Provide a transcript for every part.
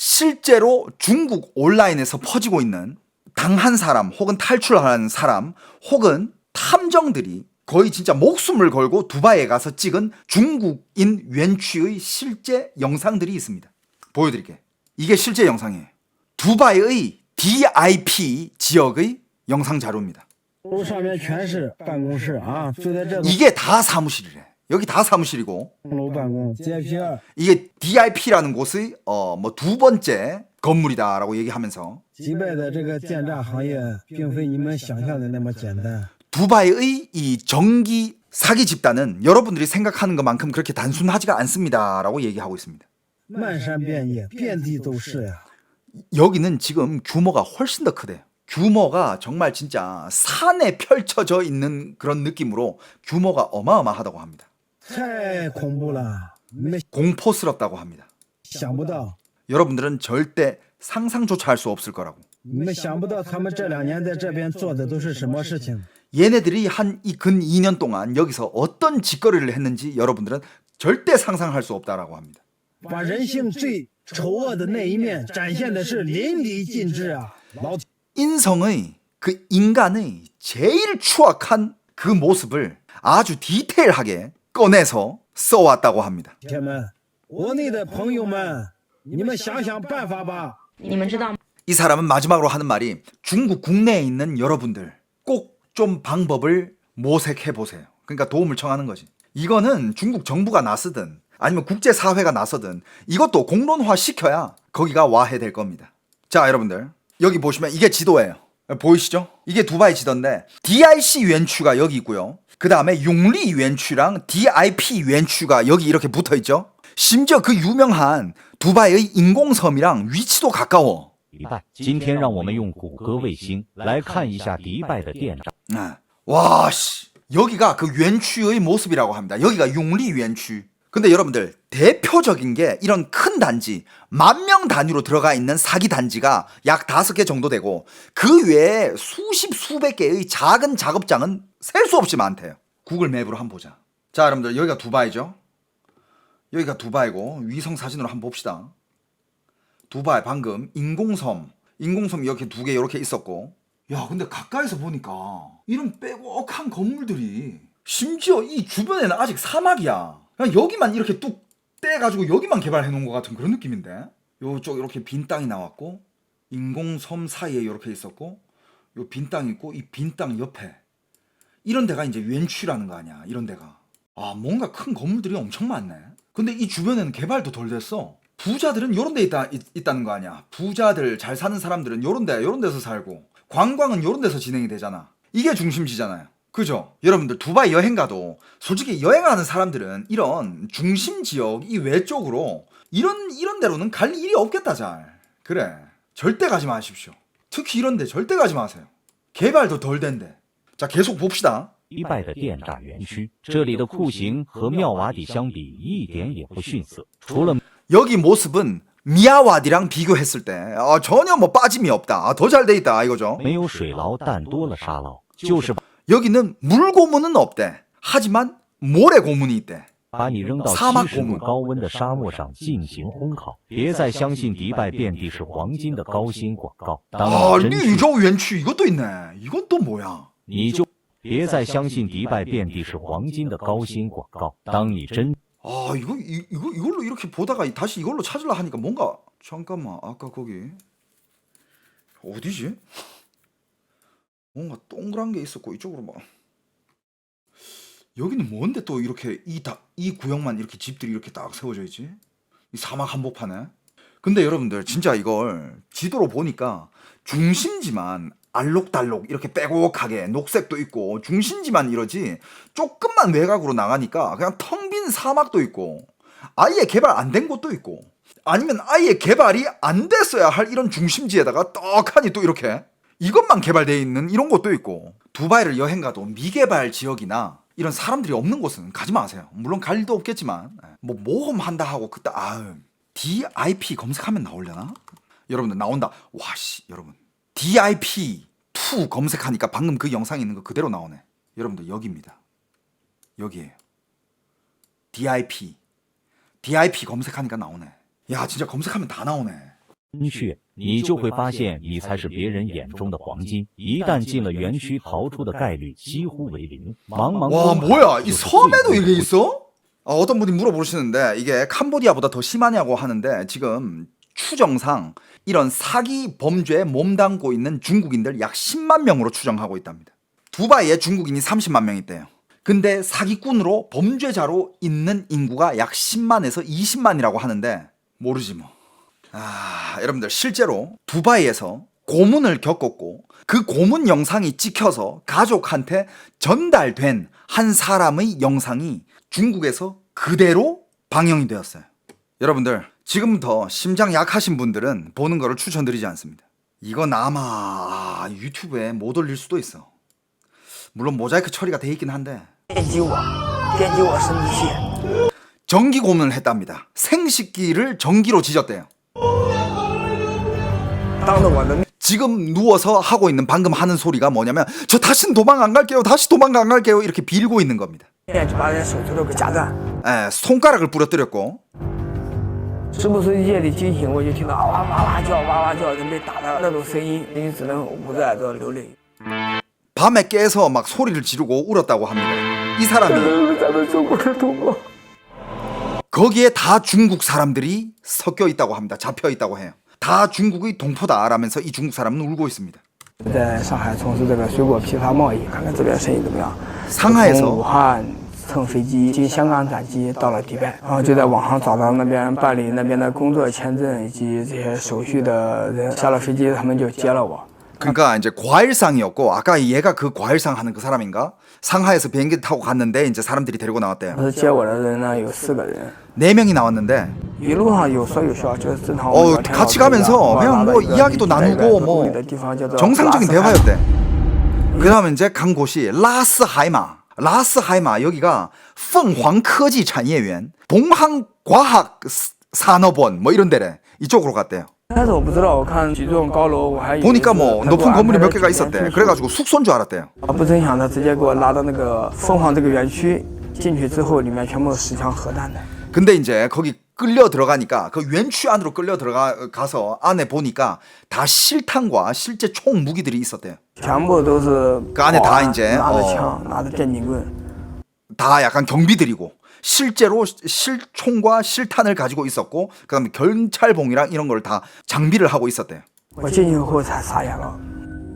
실제로 중국 온라인에서 퍼지고 있는 당한 사람 혹은 탈출한 사람 혹은 탐정들이 거의 진짜 목숨을 걸고 두바이에 가서 찍은 중국인 wen취의 실제 영상들이 있습니다. 보여드릴게요. 이게 실제 영상이에요. 두바이의 DIP 지역의 영상 자료입니다. 이게 다 사무실이래. 여기 다 사무실이고 이게 DIP라는 곳의 두 번째 건물이다라고 얘기하면서 두바이의 이 전기 사기 집단은 여러분들이 생각하는 것만큼 그렇게 단순하지가 않습니다라고 얘기하고 있습니다. 여기는 지금 규모가 훨씬 더 크대요. 규모가 정말 진짜 산에 펼쳐져 있는 그런 느낌으로 규모가 어마어마하다고 합니다. 공포스럽다고 합니다. 여러분들은 절대 상상조차 할 수 없을 거라고. 얘네들이 한 이 근 2년 동안 여기서 어떤 짓거리를 했는지 여러분들은 절대 상상할 수 없다라고 합니다. 인성의 그 인간의 제일 추악한 그 모습을 아주 디테일하게 꺼내서 써왔다고 합니다. 이 사람은 마지막으로 하는 말이 중국 국내에 있는 여러분들 꼭 좀 방법을 모색해 보세요. 그러니까 도움을 청하는 거지. 이거는 중국 정부가 나서든 아니면 국제사회가 나서든 이것도 공론화 시켜야 거기가 와해될 겁니다. 자, 여러분들 여기 보시면 이게 지도예요. 보이시죠? 이게 두바이 지도인데 DIC wen취가 여기 있고요. 그 다음에 용리 wen취랑 DIP wen취가 여기 이렇게 붙어 있죠. 심지어 그 유명한 두바이의 인공섬이랑 위치도 가까워. 今天让我们用谷歌卫星来看一下迪拜的电闸。 와, 씨. 여기가 그 wen취의 모습이라고 합니다. 여기가 용리 wen취. 근데 여러분들 대표적인 게 이런 큰 단지 10,000명 단위로 들어가 있는 사기 단지가 약 5개 정도 되고 그 외에 수십 수백 개의 작은 작업장은 셀 수 없이 많대요. 구글 맵으로 한번 보자. 자, 여러분들 여기가 두바이죠. 여기가 두바이고 위성 사진으로 한번 봅시다. 두바이 방금 인공섬 이렇게 2개 이렇게 있었고, 야 근데 가까이서 보니까 이런 빼곡한 건물들이 심지어 이 주변에는 아직 사막이야. 그냥 여기만 이렇게 뚝 떼가지고 여기만 개발해 놓은 것 같은 그런 느낌인데, 요쪽 이렇게 빈 땅이 나왔고 인공섬 사이에 이렇게 있었고 요 빈 땅 있고 이 빈 땅 옆에 이런 데가 이제 wen취라는 거 아니야. 이런 데가 뭔가 큰 건물들이 엄청 많네. 근데 이 주변에는 개발도 덜 됐어. 부자들은 요런 데 있다는 거 아니야. 부자들 잘 사는 사람들은 요런 데서 살고 관광은 요런 데서 진행이 되잖아. 이게 중심지잖아요. 그죠? 여러분들 두바이 여행 가도 솔직히 여행하는 사람들은 이런 중심 지역 이 외쪽으로 이런 데로는 갈 일이 없겠다. 잘 그래, 절대 가지 마십시오. 특히 이런 데 절대 가지 마세요. 개발도 덜 된데. 자, 계속 봅시다. 迪拜的电闸园区，这里的酷刑和妙瓦底相比一点也不逊色。除了 여기 모습은 미야와디랑 비교했을 때 전혀 뭐 빠짐이 없다. 더 잘 돼 있다 이거죠. 没有水牢，但多了沙牢，就是 여기는 물고문은 없대. 하지만 모래고문이 있대. 把你扔到70度高温的沙漠上进行烘烤。别再相信迪拜遍地是黄金的高薪广告。当你真去， 리조 wen취 이것도 있네. 이건 또 뭐야? 你就别再相信迪拜遍地是黄金的高薪广告。当你真 이걸로 이렇게 보다가 다시 이걸로 찾으려 하니까 뭔가, 잠깐만, 아까 거기 어디지? 뭔가 동그란 게 있었고 이쪽으로 막, 여기는 뭔데 또 이렇게 이 구역만 이렇게 집들이 이렇게 딱 세워져 있지? 이 사막 한복판에. 근데 여러분들 진짜 이걸 지도로 보니까 중심지만 알록달록 이렇게 빼곡하게 녹색도 있고 중심지만 이러지, 조금만 외곽으로 나가니까 그냥 텅 빈 사막도 있고 아예 개발 안 된 곳도 있고, 아니면 아예 개발이 안 됐어야 할 이런 중심지에다가 떡하니 또 이렇게 이것만 개발되어 있는 이런 곳도 있고. 두바이를 여행 가도 미개발 지역이나 이런 사람들이 없는 곳은 가지 마세요. 물론 갈 일도 없겠지만 뭐 모험한다 하고 그때 DIP 검색하면 나오려나? 여러분들 나온다. 와씨, 여러분 DIP2 검색하니까 방금 그 영상에 있는 거 그대로 나오네. 여러분들 여기입니다. 여기에요. DIP 검색하니까 나오네. 야 진짜 검색하면 다 나오네. 去，你就会发现你才是别人眼中的黄金。一旦进了园区，逃出的概率几乎为零。茫茫 와 公海 뭐야 이 就是 섬에도 最 이게 后 있어? 어떤 분이 물어보시는데 이게 캄보디아보다 더 심하냐고 하는데 지금 추정상 이런 사기 범죄에 몸담고 있는 중국인들 약 10만 명으로 추정하고 있답니다. 두바이에 중국인이 30만 명 있대요. 근데 사기꾼으로 범죄자로 있는 인구가 약 10만에서 20만이라고 하는데 모르지 뭐. 여러분들 실제로 두바이에서 고문을 겪었고 그 고문 영상이 찍혀서 가족한테 전달된 한 사람의 영상이 중국에서 그대로 방영이 되었어요. 여러분들 지금부터 심장 약하신 분들은 보는 거를 추천드리지 않습니다. 이건 아마 유튜브에 못 올릴 수도 있어. 물론 모자이크 처리가 돼 있긴 한데 电击我生殖器。 전기 고문을 했답니다. 생식기를 전기로 지졌대요. 当着我的面， 지금 누워서 하고 있는 방금 하는 소리가 뭐냐면 저 다시는 도망 안 갈게요. 다시 도망 안 갈게요. 이렇게 빌고 있는 겁니다. 就把人手指头给夹断。 손가락을 부러뜨렸고 时不时夜里惊醒，我就听到哇哇哇叫，哇哇叫，人被打的那种声音，你只能捂着耳朵流泪。 밤에 깨서 막 소리를 지르고 울었다고 합니다. 이 사람이 咱们中国的同胞。 거기에 다 중국 사람들이 섞여 있다고 합니다. 잡혀 있다고 해요. 다 중국의 동포다라면서 이 중국 사람은 울고 있습니다. 在上海从事这个水果批发贸易，看看这边生意怎么样。 상하에서 从武汉乘飞机经香港转机到了迪拜，然后就在网上找到那边办理那边的工作签证以及这些手续的人，下了飞机他们就接了我。 그러니까 이제 과일상이었고 아까 얘가 그 과일상 하는 그 사람인가? 상하에서 비행기 타고 갔는데 이제 사람들이 데리고 나왔대요. 当时接我的人呢有4个人， 4명이 나왔는데 一路上有说有笑，就是正常我们聊天 같이 聊天 가면서 我 그냥 拿了 뭐 一个 이야기도 在一个 나누고 多 뭐 公里的地方叫做 정상적인 拉斯海 대화였대. 그 다음에 이제 간 곳이 라스하이마 여기가 펑황科技 产业园 동항과학 산업원 뭐 이런 데래. 이쪽으로 갔대요. 但是我不知道，我看几栋高楼，我还以为 보니까 是 뭐 他给我 높은 安排 건물이 的 몇 개가 酒店 있었대. 住宿 그래가지고 숙소인 줄 알았대요. 不曾想他直接给我拉到那个凤凰这个园区，进去之后里面全部是10箱核弹的。 근데 이제 거기 끌려 들어가니까 그园区 안으로 끌려 들어가서 안에 보니까 다 실탄과 실제 총 무기들이 있었대요. 全部都是 그 안에 다 保安 이제 拿着枪，拿着电警棍。 다 약간 경비들이고 실제로 실총과 실탄을 가지고 있었고 그다음에 경찰봉이랑 이런 걸 다 장비를 하고 있었대요. 我进去以后才傻眼了，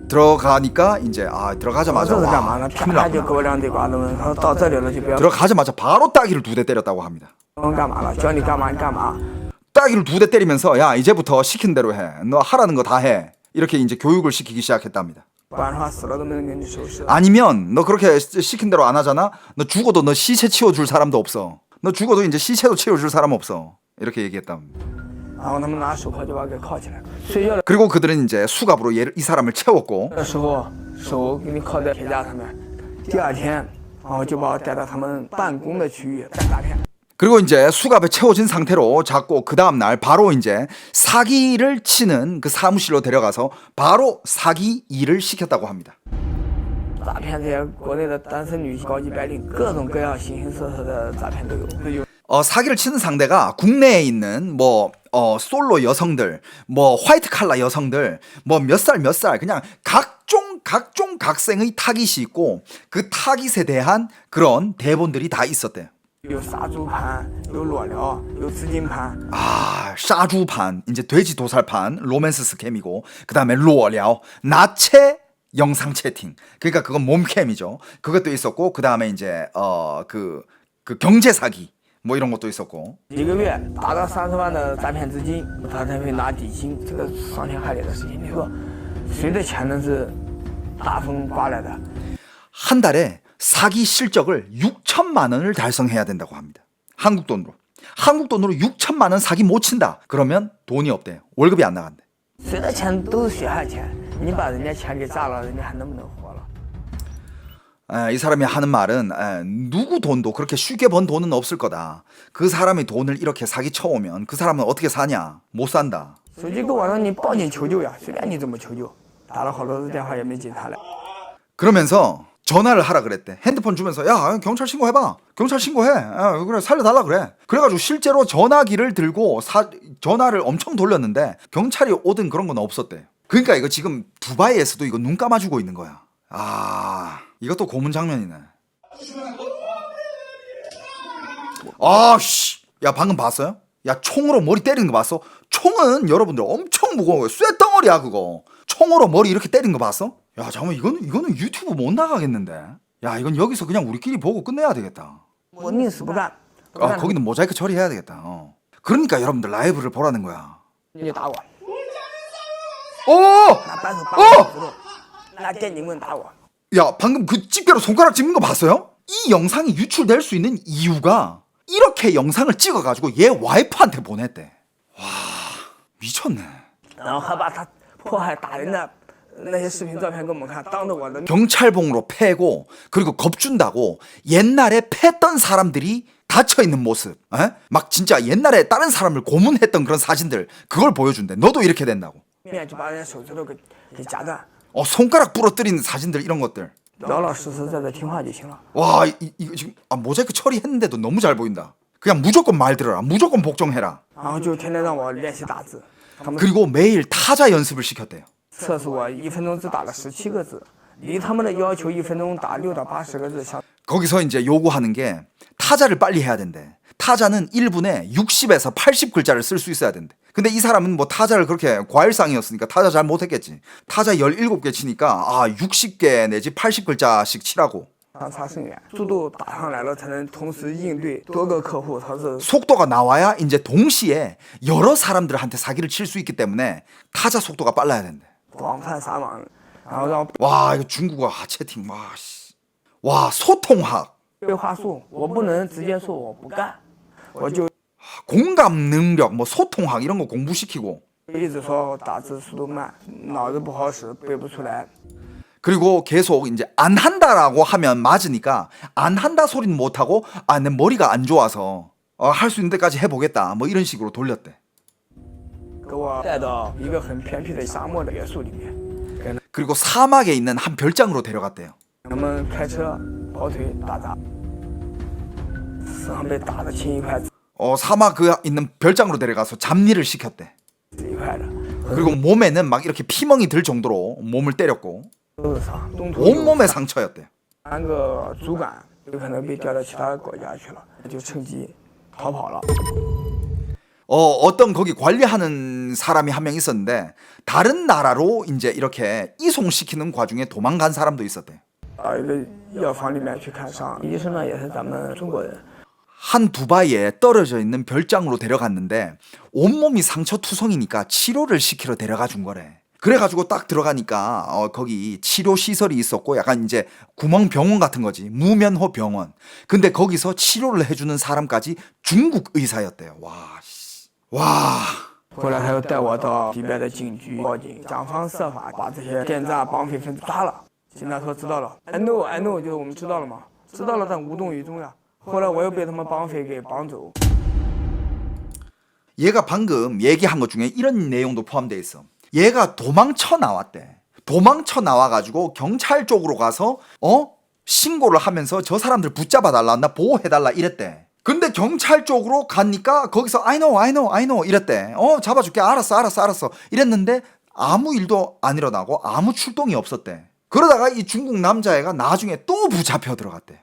들어가니까 이제 我 들어가자마자 这是干嘛 와, 呢？ 큰일 啪就 났구나. 给我2对瓜子问，他说到这里了就不要 들어가자마자 바로 따기를 2대 때렸다고 합니다. 问干嘛了，教你干嘛你干嘛。 따기를 2대 때리면서 야 이제부터 시킨 대로 해. 너 하라는 거 다 해. 이렇게 이제 교육을 시키기 시작했답니다. 不然的话死了都没人给你收拾。 아니면 너 그렇게 시킨 대로 안 하잖아. 너 죽어도 너 시체 치워줄 사람도 없어. 너 죽어도 이제 시체도 치워줄 사람 없어. 이렇게 얘기했답니다. 然后他们拿手铐就把我给铐起来了。睡觉 그리고 그들은 이제 수갑으로 이 사람을 채웠고 的时候手给你铐在铁架上面，第2天，然后就把我带到他们办公的区域干诈骗。 그리고 이제 수갑에 채워진 상태로 잡고 그 다음날 바로 이제 사기를 치는 그 사무실로 데려가서 바로 사기 일을 시켰다고 합니다. 诈骗这些国内的单身女性、高级白领，各种各样形形色色的诈骗都有。 사기를 치는 상대가 국내에 있는 솔로 여성들, 화이트 칼라 여성들, 몇 살 그냥 각종 각생의 타깃이 있고 그 타깃에 대한 그런 대본들이 다 있었대요. 有杀猪盘，有裸聊，有资金盘。 杀猪판, 이제 돼지 도살판, 로맨스 스캠이고, 그 다음에裸聊, 나체 영상 채팅. 그러니까 그건 몸캠이죠. 그것도 있었고, 그 다음에 이제 그 경제 사기. 뭐 이런 것도 있었고 1个月达到30万的诈骗资金，他才会拿底薪，这个伤天害理的事情。你说谁的钱能是大风刮来的？ 한 달에 사기 실적을 6천만 원을 달성해야 된다고 합니다. 한국 돈으로 6천만 원 사기 못 친다. 그러면 돈이 없대요. 월급이 안 나간대. 谁的钱都是血汗钱，你把人家钱给榨了，人家还能不能活了？ 이 사람이 하는 말은 누구 돈도 그렇게 쉽게 번 돈은 없을 거다. 그 사람의 돈을 이렇게 사기 쳐오면 그 사람은 어떻게 사냐? 못 산다. 手机跟我说你报警求救呀，随便你怎么求救，打了好多次电话也没警察来。 그러면서 전화를 하라 그랬대. 핸드폰 주면서 야 경찰 신고해봐. 경찰 신고해. 그래 살려달라 그래. 그래가지고 실제로 전화기를 들고 전화를 엄청 돌렸는데 경찰이 오든 그런 건 없었대. 그러니까 이거 지금 두바이에서도 이거 눈 감아주고 있는 거야. 아 이것도 고문 장면이네. 아씨 야 방금 봤어요? 야 총으로 머리 때리는 거 봤어? 총은 여러분들 엄청 무거운 거야. 쇳덩어리야 그거. 총으로 머리 이렇게 때리는 거 봤어? 야 잠깐만 이거는 유튜브 못 나가겠는데. 야 이건 여기서 그냥 우리끼리 보고 끝내야 되겠다. 我宁死不干。 거기는 모자이크 처리해야 되겠다. 그러니까 여러분들 라이브를 보라는 거야. 你就打我， 오! 拿扳手扒我骨头，拿电警棍打我。 야 방금 그 집게로 손가락 짚는 거 봤어요? 이 영상이 유출될 수 있는 이유가 이렇게 영상을 찍어가지고 얘 와이프한테 보냈대. 와 미쳤네. 然后还把他迫害打人的那些视频照片给我们看，当着我的面。 경찰봉으로 패고 그리고 겁준다고 옛날에 패던 사람들이 닫혀있는 모습, 막 진짜 옛날에 다른 사람을 고문했던 그런 사진들 그걸 보여준대. 너도 이렇게 된다고. 面就把人家手指头给夹断， 손가락 부러뜨리는 사진들 이런 것들. 老老实实在这听话就行了。 와 이거 지금 모자이크 처리했는데도 너무 잘 보인다. 그냥 무조건 말 들어라. 무조건 복종해라. 然后就天天让我练习打字，他们 그리고 매일 타자 연습을 시켰대요. 测试我1分钟只打了17个字，离他们的要求1分钟打6到80个字相。 거기서 이제 요구하는 게 타자를 빨리 해야 된대. 타자는 1분에 60에서 80글자를 쓸 수 있어야 된대. 근데 이 사람은 뭐 타자를 그렇게 과일상이었으니까 타자 잘 못했겠지. 타자 17개 치니까 60개 내지 80글자씩 치라고. 相差甚远，速度打上来了，才能同时应对多个客户。他是 속도가 나와야 이제 동시에 여러 사람들한테 사기를 칠 수 있기 때문에 타자 속도가 빨라야 된대. 广泛撒网，然后让 와 이거 중국어 채팅 와 소통학 背话术，我不能直接说我不干，我就 공감 능력 뭐 소통학 이런 거 공부시키고 一直说打字速度慢，脑子不好使，背不出来。 그리고 계속 이제 안 한다라고 하면 맞으니까 안 한다 소리는 못 하고 내 머리가 안 좋아서 할 수 있는 데까지 해보겠다 뭐 이런 식으로 돌렸대. 给我带到一个很偏僻的沙漠的别墅里面，给 그리고 사막에 있는 한 별장으로 데려갔대요. 他们开车跑腿打杂，身上被打得青一块紫 사막 그 있는 별장으로 데려가서 잡일을 시켰대. 一块的， 그리고 몸에는 막 이렇게 피멍이 들 정도로 몸을 때렸고 都是伤，中途有 온몸에 상처였대. 3个主管有可能被调到其他国家去了，就趁机逃跑了。 어떤 거기 관리하는 사람이 한 명 있었는데 다른 나라로 이제 이렇게 이송시키는 과중에 도망간 사람도 있었대. 到一个药房里面去看伤，医生呢也是咱们中国人， 한 두바이에 떨어져 있는 별장으로 데려갔는데 온몸이 상처투성이니까 치료를 시키러 데려가 준 거래. 그래가지고 딱 들어가니까 거기 치료 시설이 있었고 약간 이제 구멍병원 같은 거지. 무면호 병원. 근데 거기서 치료를 해주는 사람까지 중국 의사였대요. 와. 后来他又带我到迪拜的警局报警，想方设法把这些电诈绑匪分子抓了。警察说知道了 ，I know，就是我们知道了嘛，知道了但无动于衷呀。后来我又被他们绑匪给绑走。 얘가 방금 얘기한 것 중에 이런 내용도 포함되어 있어. 얘가 도망쳐 나왔대. 도망쳐 나와가지고 경찰 쪽으로 가서 신고를 하면서 저 사람들 붙잡아달라, 나 보호해달라 이랬대. 근데 경찰 쪽으로 가니까 거기서 I know 이랬대. 잡아줄게, 알았어 이랬는데 아무 일도 안 일어나고 아무 출동이 없었대. 그러다가 이 중국 남자애가 나중에 또 붙잡혀 들어갔대.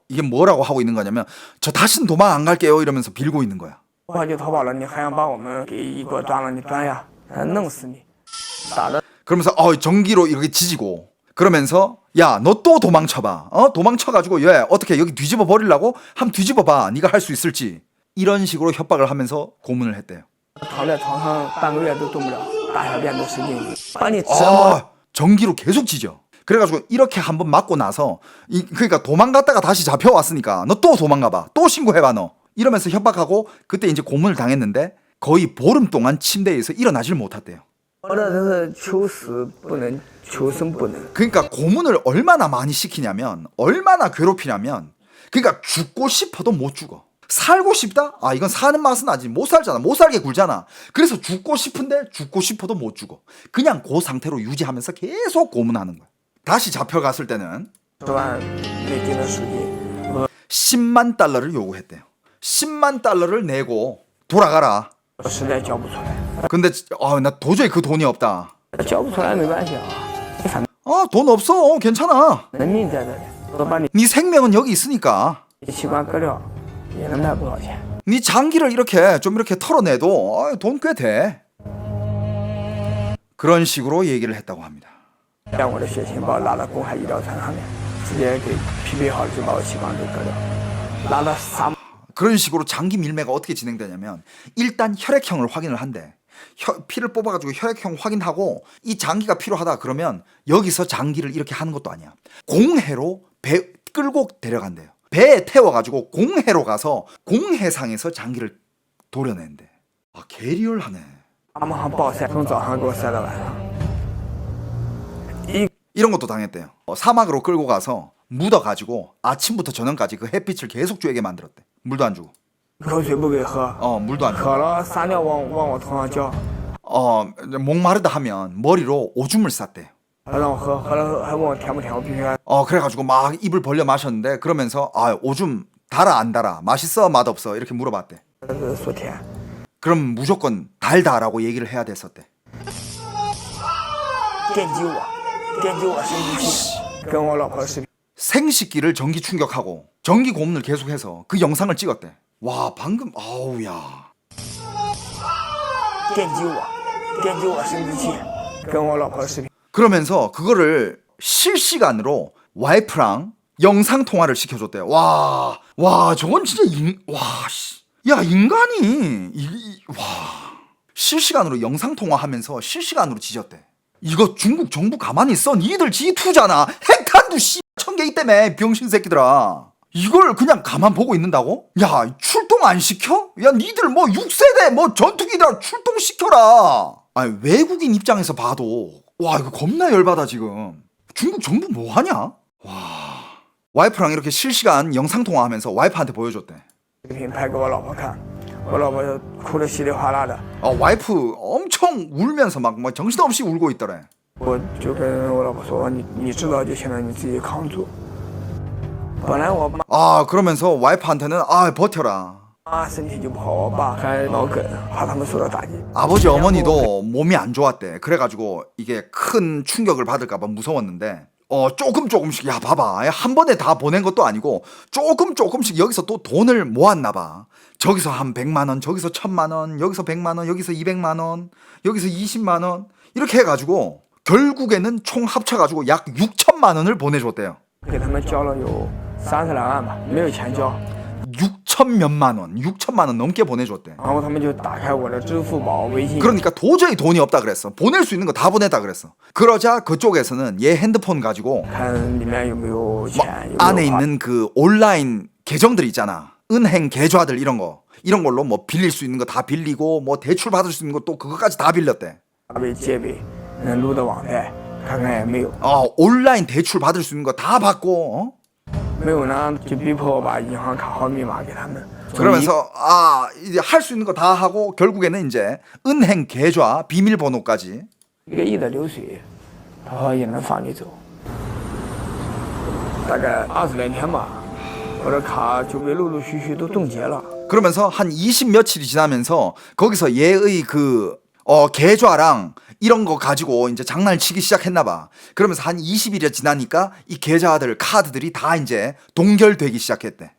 이게 뭐라고 하고 있는 거냐면 저 다신 도망 안 갈게요 이러면서 빌고 있는 거야. 我就逃跑了，你还想把我们给一锅端了？你端呀，弄死你！打的 그러면서 전기로 이렇게 지지고 그러면서 야 너 또 도망쳐봐. 도망쳐가지고 얘 어떻게 여기 뒤집어 버리려고? 한번 뒤집어봐. 네가 할 수 있을지. 이런 식으로 협박을 하면서 고문을 했대요. 躺在床上半个月都动不了，大小便都失禁，把你折磨。 전기로 계속 지져. 그래가지고 이렇게 한번 맞고 나서 그러니까 도망갔다가 다시 잡혀왔으니까 너 또 도망가봐. 또 신고해봐 너. 이러면서 협박하고 그때 이제 고문을 당했는데 거의 보름 동안 침대에서 일어나질 못했대요. 我这真是求死不能，求生不能。 그러니까 고문을 얼마나 많이 시키냐면 얼마나 괴롭히냐면 그러니까 죽고 싶어도 못 죽어. 살고 싶다? 아, 이건 사는 맛은 아직 못 살잖아. 못 살게 굴잖아. 그래서 죽고 싶은데 죽고 싶어도 못 죽어. 그냥 그 상태로 유지하면서 계속 고문하는 거야. 다시 잡혀갔을 때는 10万美金的赎金， 10만 달러를 요구했대요. 10만 달러를 내고 돌아가라. 我实在交不出来， 근데 나 도저히 그 돈이 없다. 交不出来没关系啊，你反正 돈 없어. 괜찮아. 人命在这里，我把你 네 생명은 여기 있으니까. 器官割掉也能卖不少钱。 네 장기를 이렇게 좀 이렇게 털어내도 돈 꽤 돼. 그런 식으로 얘기를 했다고 합니다. 将我的血清把我拉到公海医疗船上面，直接给匹配好了就把我器官给割掉，拉到沙漠。 그런 식으로 장기 밀매가 어떻게 진행되냐면 일단 혈액형을 확인을 한대. 피를 뽑아가지고 혈액형 확인하고 이 장기가 필요하다 그러면 여기서 장기를 이렇게 하는 것도 아니야. 공해로 배 끌고 데려간대요. 배에 태워가지고 공해로 가서 공해상에서 장기를 도려낸대. 개리얼하네. 沙漠上暴晒，从早上给我晒到晚上。 이런 것도 당했대요. 사막으로 끌고 가서 묻어가지고 아침부터 저녁까지 그 햇빛을 계속 쬐게 만들었대. 물도 안 주고. 口水不给喝， 물도 안 주고. 渴了撒尿往我头上浇， 목마르다 하면 머리로 오줌을 쌌대. 还让我喝，喝了还问我甜不甜，我必须要 그래가지고 막 입을 벌려 마셨는데 그러면서 오줌 달아 안 달아 맛있어 맛없어 이렇게 물어봤대. 说甜。 그럼 무조건 달다라고 얘기를 해야 됐었대. 电击我生殖器，跟我老婆视频。 생식기를 전기 충격하고 전기 고문을 계속해서 그 영상을 찍었대. 와 방금 아우야. 电击我生殖器，跟我老婆视频。 그러면서 그거를 실시간으로 와이프랑 영상 통화를 시켜줬대. 와 저건 진짜 야 인간이 실시간으로 영상 통화하면서 실시간으로 지졌대. 이거 중국 정부 가만히 있어? 니들 G2잖아. 핵탄두 1000개 있다며 병신 새끼들아. 이걸 그냥 가만 보고 있는다고? 야 출동 안 시켜? 야 니들 뭐 6세대 뭐 전투기다 출동시켜라. 아니 외국인 입장에서 봐도 와 이거 겁나 열받아 지금. 중국 정부 뭐하냐? 와이프랑 이렇게 실시간 영상 통화하면서 와이프한테 보여줬대. 视频拍给我老婆看，我老婆就哭得稀里哗啦的。 와이프 엄청 울면서 막 정신없이 울고 있더래. 我就跟我老婆说，你知道就行了，你自己扛住。本来我妈 그러면서 와이프한테는 버텨라. 身体就不好，我爸还脑梗，怕他们受到打击。 아버지 어머니도 몸이 안 좋았대. 그래가지고 이게 큰 충격을 받을까봐 무서웠는데 조금씩 야 봐봐 한 번에 다 보낸 것도 아니고 조금씩 여기서 또 돈을 모았나봐. 저기서 한 100만원, 저기서 1000만원, 여기서 100만원, 여기서 200만원, 여기서 20만원 이렇게 해가지고 결국에는 총 합쳐가지고 약 6천만원을 보내줬대요. 给他们交了有30来万吧，没有钱交。 6천만 원 넘게 보내줬대. 然后他们就打开我的支付宝、微信。 그러니까 도저히 돈이 없다 그랬어. 보낼 수 있는 거 다 보냈다 그랬어. 그러자 그쪽에서는 얘 핸드폰 가지고 看里面有没有钱，有没有 안에 花 있는 그 온라인 계정들 있잖아. 은행 계좌들 이런 걸로 뭐 빌릴 수 있는 거 다 빌리고 뭐 대출 받을 수 있는 거 또 그거까지 다 빌렸대. 被借呗，录的网贷，看看也没有， 온라인 대출 받을 수 있는 거 다 받고 没有呢就逼迫我把银行卡号密码给他们。 그러면서 이제 할 수 있는 거 다 하고 결국에는 이제 은행 계좌 비밀번호까지 1个亿的流水，然后也能放你走。大概20来天吧，我的卡就被陆陆续续都冻结了。 그러면서 한 20 며칠이 지나면서 거기서 얘의 그 계좌랑 이런 거 가지고 이제 장난을 치기 시작했나 봐. 그러면서 한 20일이 지나니까 이 계좌들 카드들이 다 이제 동결되기 시작했대.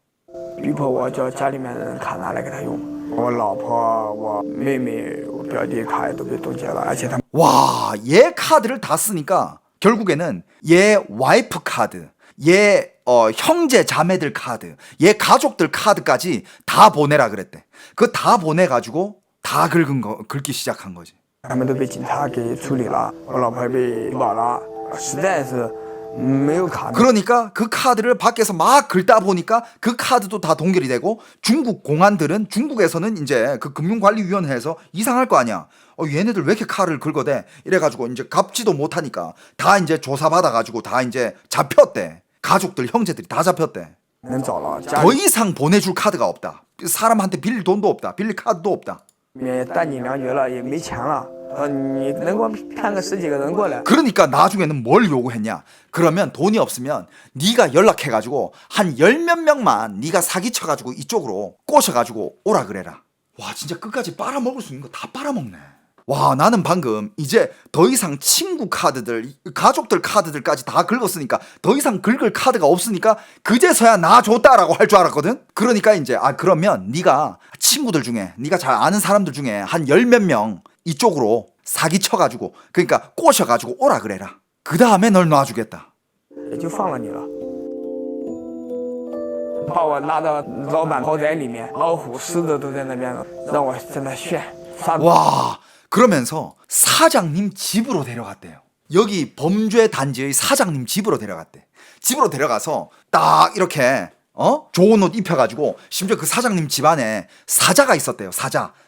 逼迫我叫家里面人卡拿来给他用，我老婆、我妹妹、我表弟卡也都被冻结了，而且他们 와, 얘 카드를 다 쓰니까 결국에는 얘 와이프 카드, 얘 형제 자매들 카드, 얘 가족들 카드까지 다 보내라 그랬대. 그 다 보내가지고 다 긁기 시작한 거지. 他们都被警察给处理了，我老婆也被保了，实在是没有卡。 그러니까 그 카드를 밖에서 막 긁다 보니까 그 카드도 다 동결이 되고 중국 공안들은 중국에서는 이제 그 금융관리위원회에서 이상할 거 아니야. 얘네들 왜 이렇게 카드를 긁어대? 이래가지고 이제 갚지도 못하니까 다 이제 조사받아가지고 다 이제 잡혔대. 가족들 형제들이 다 잡혔대. 能找了，家 더 里 이상 보내줄 카드가 없다. 사람한테 빌릴 돈도 없다. 빌릴 카드도 없다. 面待你2月了，也没钱了，你能给我骗个10几个人过来？ 그러니까 나중에는 뭘 요구했냐? 그러면 돈이 없으면 네가 연락해가지고 한 10몇 명만 네가 사기쳐가지고 이쪽으로 꼬셔가지고 오라 그래라. 와 진짜 끝까지 빨아먹을 수 있는 거 다 빨아먹네. 와 나는 방금 이제 더 이상 친구 카드들 가족들 카드들까지 다 긁었으니까 더 이상 긁을 카드가 없으니까 그제서야 나 줬다라고 할 줄 알았거든. 그러니까 이제 그러면 네가 친구들 중에 네가 잘 아는 사람들 중에 한 10몇 명 이쪽으로 사기 쳐가지고 그러니까 꼬셔가지고 오라 그래라. 그 다음에 널 놔주겠다. 也就放了你了。把我拉到老板豪宅里面，老虎、狮子都在那边，让我在那炫。发 와 그러면서 사장님 집으로 데려갔대요. 여기 범죄 단지의 사장님 집으로 데려갔대. 집으로 데려가서 딱 이렇게 좋은 옷 입혀가지고 심지어 그 사장님 집안에 사자가 있었대요.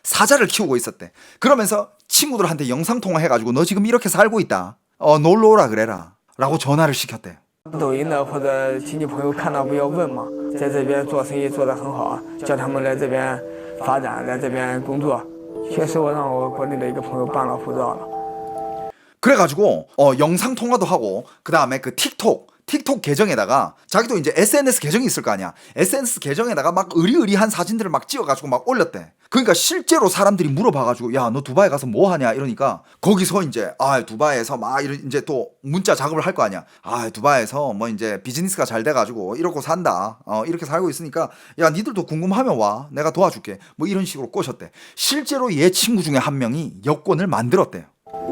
사자를 키우고 있었대. 그러면서 친구들한테 영상통화 해가지고 너 지금 이렇게 살고 있다. 놀러 오라 그래라 라고 전화를 시켰대요. 抖音的或者亲戚朋友看到不要问嘛，在这边做生意做得很好，叫他们来这边发展，来这边工作。确实，我让我国内的一个朋友办了护照了。 그래가지고 영상 통화도 하고 그 다음에 그 틱톡 계정에다가 자기도 이제 SNS 계정이 있을 거 아니야. SNS 계정에다가 막 의리의리한 사진들을 막 찍어가지고 막 올렸대. 그러니까 실제로 사람들이 물어봐가지고 야 너 두바이 가서 뭐 하냐 이러니까 거기서 이제 두바이에서 막 이제 또 문자 작업을 할 거 아니야. 두바이에서 뭐 이제 비즈니스가 잘 돼가지고 이러고 산다. 이렇게 살고 있으니까 야 니들도 궁금하면 와 내가 도와줄게. 뭐 이런 식으로 꼬셨대. 실제로 얘 친구 중에 한 명이 여권을 만들었대요.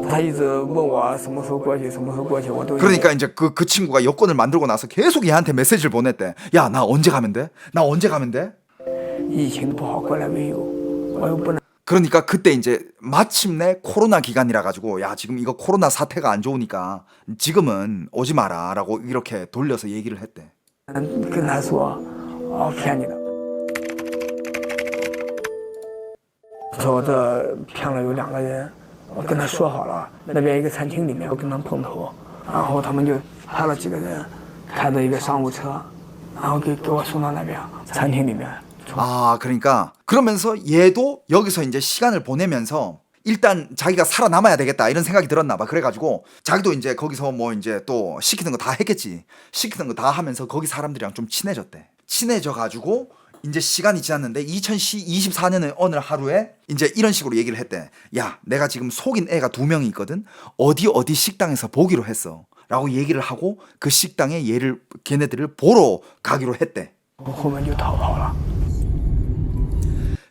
他一直问我什么时候过去，什么时候过去，我都 그러니까 이제 그 친구가 여권을 만들고 나서 계속 얘한테 메시지를 보냈대. 야, 나 언제 가면 돼? 나 언제 가면 돼? 疫情不好过来没有，我又不能。 그러니까 그때 이제 마침내 코로나 기간이라 가지고 야, 지금 이거 코로나 사태가 안 좋으니까 지금은 오지 마라라고 이렇게 돌려서 얘기를 했대. 跟他说，骗你的。说我这骗了有2个人。 我跟他说好了，那边一个餐厅里面，我跟他们碰头，然后他们就派了几个人，开着一个商务车，然后给我送到那边餐厅里面。 그러니까 그러면서 얘도 여기서 이제 시간을 보내면서 일단 자기가 살아남아야 되겠다 이런 생각이 들었나 봐. 그래가지고 자기도 이제 거기서 뭐 이제 또 시키는 거 다 했겠지. 시키는 거 다 하면서 거기 사람들이랑 좀 친해졌대. 친해져가지고 이제 시간이 지났는데 2024년의 어느 하루에 이제 이런 식으로 얘기를 했대. 야, 내가 지금 속인 애가 2명이 있거든. 어디 식당에서 보기로 했어. 라고 얘기를 하고 그 식당에 걔네들을 보러 가기로 했대. 后面就逃跑了。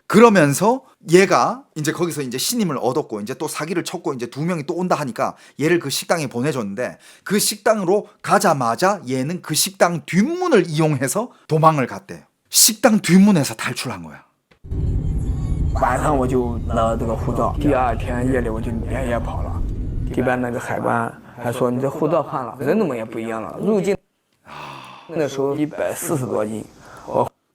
그러면서 얘가 이제 거기서 이제 신임을 얻었고 이제 또 사기를 쳤고 이제 2명이 또 온다 하니까 얘를 그 식당에 보내줬는데 그 식당으로 가자마자 얘는 그 식당 뒷문을 이용해서 도망을 갔대요. 식당 뒷문에서 탈출한 거야. 晚上我就拿了这个护照，第2天夜里我就连夜跑了。这边那个海关还说你这护照换了，人怎么也不一样了。入境那时候140多斤，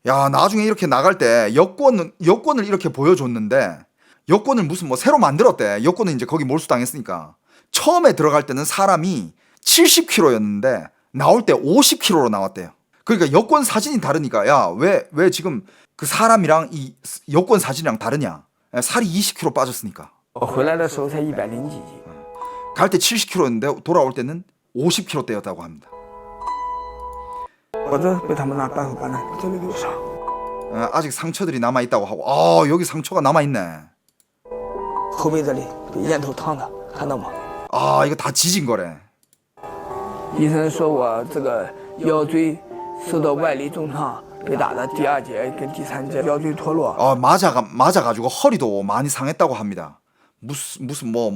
야, 나중에 이렇게 나갈 때 여권을 이렇게 보여줬는데 여권을 무슨 뭐 새로 만들었대. 여권은 이제 거기 몰수당했으니까. 처음에 들어갈 때는 사람이 70kg였는데 나올 때 50kg로 나왔대요. 그러니까 여권 사진이 다르니까 야, 왜 지금 그 사람이랑 이 여권 사진이랑 다르냐? 살이 20kg 빠졌으니까. 我回来的时候才100几斤。 갈 때 70kg였는데 돌아올 때는 50kg대였다고 합니다. 我这被他们拿扳手扳的，这里有伤。 아직 상처들이 남아 있다고 하고, 여기 상처가 남아 있네. 后背这里被烟头烫的，看到吗？ 이거 다 지진 거래. 医生说我这个腰椎受到外力重创，被打的第2节跟第3节腰椎脱落。 맞아가지고 허리도 많이 상했다고 합니다. 무슨 뭐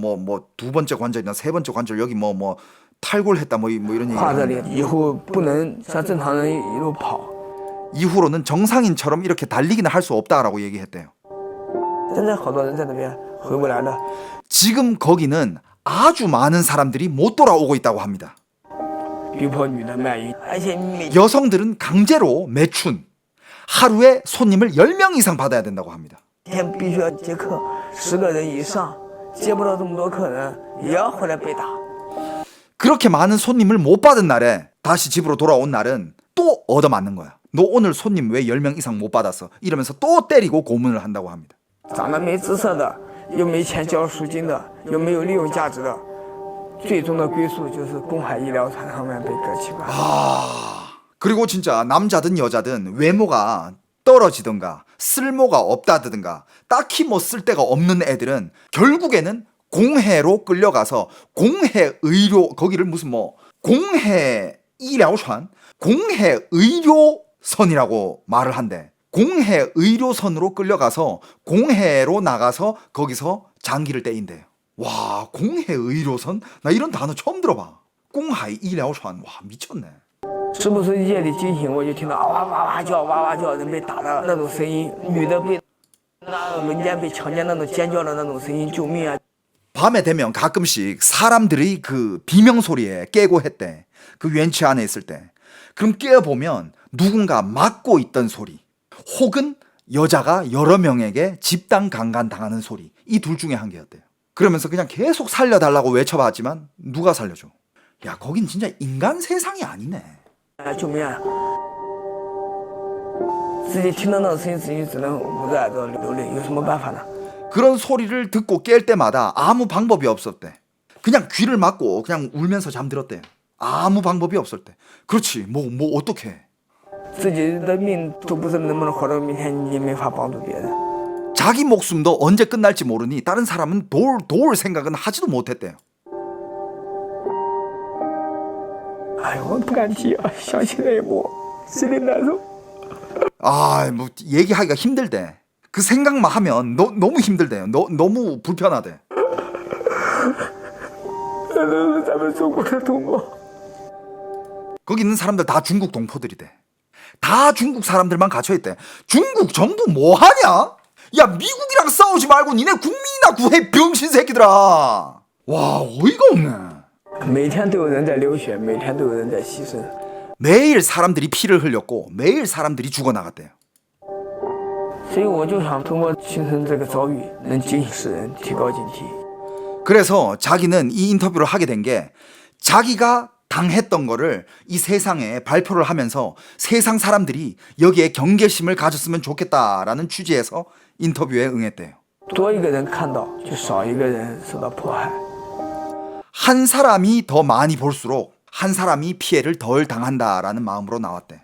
2번째 관절이나 3번째 관절 여기 뭐 탈골했다 뭐 이런 얘기. 画这里以后不能像正常人一路跑。 이후로는 정상인처럼 이렇게 달리기는 할 수 없다라고 얘기했대요. 现在好多人在那边回不来的。 지금 거기는 아주 많은 사람들이 못 돌아오고 있다고 합니다. 逼迫女的卖淫，而且每 여성들은 강제로 매춘. 하루에 손님을 10명 이상 받아야 된다고 합니다. 天必须要接客，10个人以上，接不到这么多客人，也要回来被打。 그렇게 많은 손님을 못 받은 날에 다시 집으로 돌아온 날은 또 얻어맞는 거야. 너 오늘 손님 왜 10명 이상 못 받았어? 이러면서 또 때리고 고문을 한다고 합니다. 长得没姿色的，又没钱交赎金的，又没有利用价值的，最终的归宿就是公海医疗船上面被割器官。 그리고 진짜 남자든 여자든 외모가 떨어지든가 쓸모가 없다든가 딱히 뭐 쓸데가 없는 애들은 결국에는 공해로 끌려가서 공해 의료 거기를 무슨 뭐 공해医疗船 공해 의료선이라고 말을 한대. 공해 의료선으로 끌려가서 공해로 나가서 거기서 장기를 떼인대요. 와, 공해 의료선? 나 이런 단어 처음 들어봐. 공하이 医疗船 와, 미쳤네. 是不是夜里惊醒，我就听到哇哇哇叫，哇哇叫，人被打的那种声音，女的被那轮奸被强奸那种尖叫的那种声音，救命啊！ 밤에 되면 가끔씩 사람들이 그 비명 소리에 깨고 했대. 그 웬치 안에 있을 때. 그럼 깨어보면 누군가 맞고 있던 소리, 혹은 여자가 여러 명에게 집단 강간 당하는 소리, 이 둘 중에 한 개였대요. 그러면서 그냥 계속 살려달라고 외쳐봤지만 누가 살려줘? 야, 거긴 진짜 인간 세상이 아니네. 救命啊！自己听到那种声音，自己只能捂着耳朵流泪，有什么办法呢？ 그런 소리를 듣고 깰 때마다 아무 방법이 없었대. 그냥 귀를 막고 그냥 울면서 잠들었대. 아무 방법이 없을 때. 그렇지, 뭐 어떡해. 自己的命都不知道能不能活到明天，你也没法帮助别人。 자기 목숨도 언제 끝날지 모르니 다른 사람은 도울 생각은 하지도 못했대요. 哎呦，我不敢提啊，想起来我心里难受。 아, 뭐 얘기하기가 힘들대. 그 생각만 하면 너무 힘들대요. 너무 불편하대. 这都是咱们中国的同胞。 거기 있는 사람들 다 중국 동포들이대. 다 중국 사람들만 갇혀있대. 중국 정부 뭐 하냐? 야, 미국이랑 싸우지 말고 니네 국민이나 구해, 병신 새끼들아. 와, 어이가 없네. 每天都有人在流血，每天都有人在牺牲。 매일 사람들이 피를 흘렸고 매일 사람들이 죽어나갔대요. 所以我就想通过亲身这个遭遇，能警醒世人，提高警惕。 그래서 자기는 이 인터뷰를 하게 된 게 자기가 당했던 거를 이 세상에 발표를 하면서 세상 사람들이 여기에 경계심을 가졌으면 좋겠다라는 취지에서 인터뷰에 응했대요. 多一个人看到，就少一个人受到迫害。 한 사람이 더 많이 볼수록 한 사람이 피해를 덜 당한다라는 마음으로 나왔대.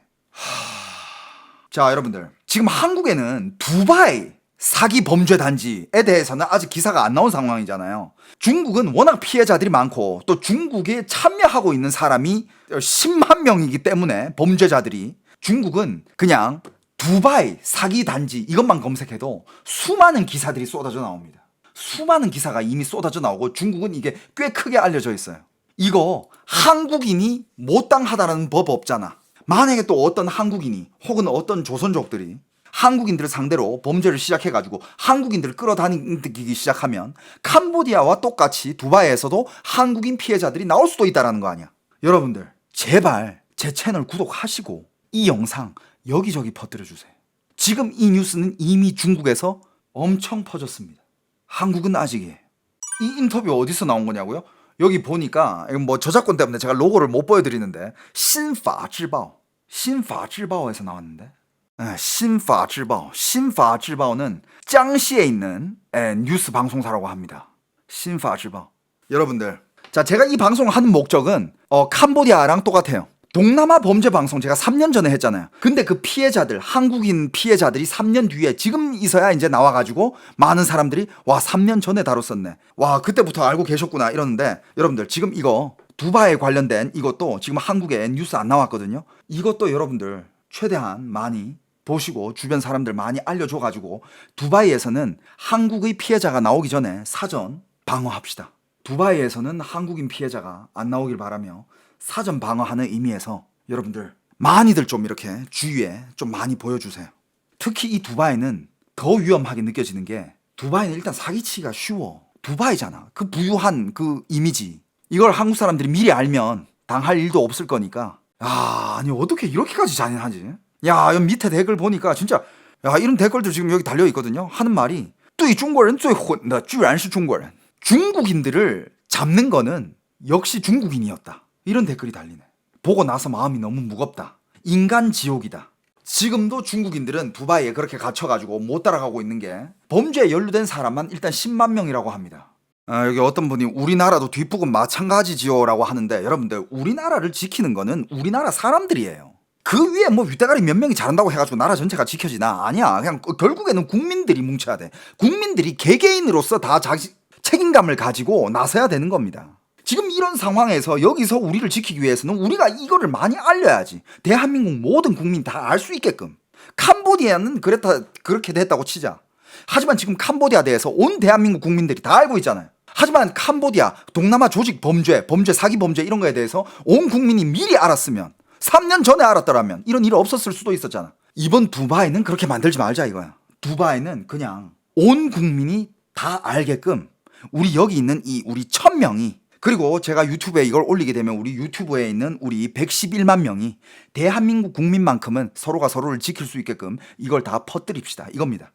자, 여러분들, 지금 한국에는 두바이 사기 범죄 단지에 대해서는 아직 기사가 안 나온 상황이잖아요. 중국은 워낙 피해자들이 많고 또 중국에 참여하고 있는 사람이 10만 명이기 때문에 범죄자들이, 중국은 그냥 두바이 사기 단지 이것만 검색해도 수많은 기사들이 쏟아져 나옵니다. 수많은 기사가 이미 쏟아져 나오고 중국은 이게 꽤 크게 알려져 있어요. 이거 한국인이 못당하다는 법 없잖아. 만약에 또 어떤 한국인이 혹은 어떤 조선족들이 한국인들을 상대로 범죄를 시작해가지고 한국인들을 끌어다니기 시작하면 캄보디아와 똑같이 두바이에서도 한국인 피해자들이 나올 수도 있다는 거 아니야. 여러분들, 제발 제 채널 구독하시고 이 영상 여기저기 퍼뜨려주세요. 지금 이 뉴스는 이미 중국에서 엄청 퍼졌습니다. 한국은 아직이에요. 이 인터뷰 어디서 나온 거냐고요? 여기 보니까 뭐 저작권 때문에 제가 로고를 못 보여드리는데 신파지바오에서 나왔는데, 신파지바오는 짱시에 있는 뉴스 방송사라고 합니다. 신파지바오. 여러분들, 자, 제가 이 방송을 하는 목적은 캄보디아랑 똑같아요. 동남아 범죄 방송 제가 3년 전에 했잖아요. 근데 그 피해자들, 한국인 피해자들이 3년 뒤에 지금 이서야 이제 나와가지고 많은 사람들이 와, 3년 전에 다뤘었네, 와, 그때부터 알고 계셨구나 이러는데, 여러분들 지금 이거 두바이 관련된 이것도 지금 한국에 뉴스 안 나왔거든요. 이것도 여러분들 최대한 많이 보시고 주변 사람들 많이 알려줘가지고 두바이에서는 한국의 피해자가 나오기 전에 사전 방어합시다. 두바이에서는 한국인 피해자가 안 나오길 바라며 사전 방어하는 의미에서 여러분들 많이들 좀 이렇게 주위에 좀 많이 보여주세요. 특히 이 두바이는 더 위험하게 느껴지는 게, 두바이는 일단 사기치기가 쉬워. 두바이잖아. 그 부유한 그 이미지, 이걸 한국 사람들이 미리 알면 당할 일도 없을 거니까. 아니 어떻게 이렇게까지 잔인하지? 야, 여기 밑에 댓글 보니까 진짜, 야, 이런 댓글들 지금 여기 달려 있거든요. 하는 말이 对中国人最混的居然是中国人. 중국인들을 잡는 거는 역시 중국인이었다. 이런 댓글이 달리네. 보고 나서 마음이 너무 무겁다. 인간 지옥이다. 지금도 중국인들은 두바이에 그렇게 갇혀가지고 못 따라가고 있는 게 범죄에 연루된 사람만 일단 10만 명이라고 합니다. 여기 어떤 분이 우리나라도 뒷부분 마찬가지지요 라고 하는데 여러분들 우리나라를 지키는 거는 우리나라 사람들이에요. 그 위에 뭐 윗대가리 몇 명이 잘한다고 해가지고 나라 전체가 지켜지나? 아니야. 그냥 결국에는 국민들이 뭉쳐야 돼. 국민들이 개개인으로서 다 자기 책임감을 가지고 나서야 되는 겁니다. 지금 이런 상황에서 여기서 우리를 지키기 위해서는 우리가 이거를 많이 알려야지. 대한민국 모든 국민 다 알 수 있게끔. 캄보디아는 그렇게 됐다고 치자. 하지만 지금 캄보디아 대해서 온 대한민국 국민들이 다 알고 있잖아요. 하지만 캄보디아, 동남아 조직 범죄, 사기 범죄 이런 거에 대해서 온 국민이 미리 알았으면 3년 전에 알았더라면 이런 일 없었을 수도 있었잖아. 이번 두바이는 그렇게 만들지 말자 이거야. 두바이는 그냥 온 국민이 다 알게끔 우리 여기 있는 우리 1000명이 그리고 제가 유튜브에 이걸 올리게 되면 우리 유튜브에 있는 우리 111만 명이 대한민국 국민만큼은 서로가 서로를 지킬 수 있게끔 이걸 다 퍼뜨립시다 이겁니다.